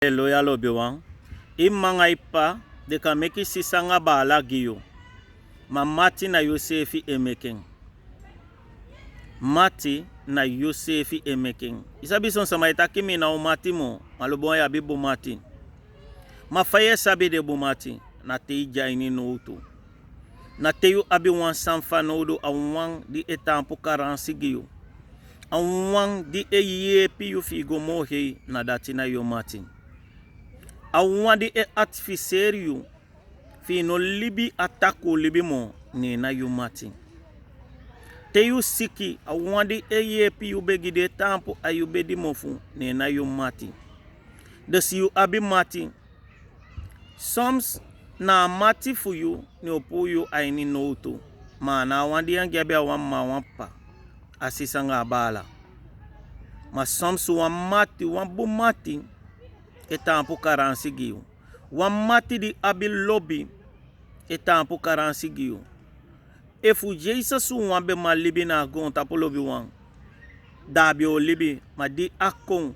Loyal obiwan imanga ipa de ka meki sisanga bala giyo ma mati na Yosefi emeken mati na Yosefi emeken isabi son sama itakimi na umati mo malobon ya bibu mati ma faye sabi de bumati na te jaini no utu na te yu abi wan sanfa no do awang di etampu karansi giyo awang di eye pi yu figo mohe na datina yo mati awandi e artificerio fi no libi atako libi mo ni na yu mati te yu siki awandi e yepi yu begide tampo ayube di mofu ni na yu mati desi yu abi mati soms na mati fu yu ni opu yu aini nouto ma na awandi yangi abi awamma wampa asisanga bala ma soms wamati wambu mati etampu karansi giyo wamati di abi lobby etampu karansi giyo efu Jesus wambe ma libi na gon tapu lobby wan dabi o libi ma di akon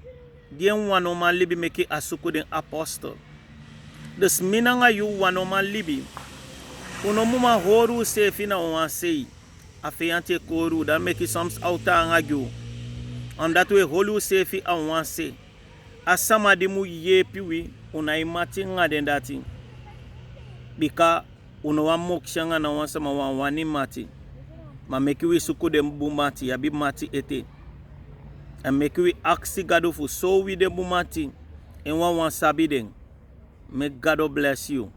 di wano ma libi meki asuku den apostle dus minanga yu wano ma libi uno muma horu sefi na wansei afeante koru da meki soms auta ngagyo omdat we holu sefi a wansei asama di mu yepiwi unaimati ngaden dati bika unawa mokshanga na wansama wani mati ma mekiwi suku de bumati ya bi mati ete and mekiwi aksi gado fu so wi de bumati en wan sabi den. May God bless you.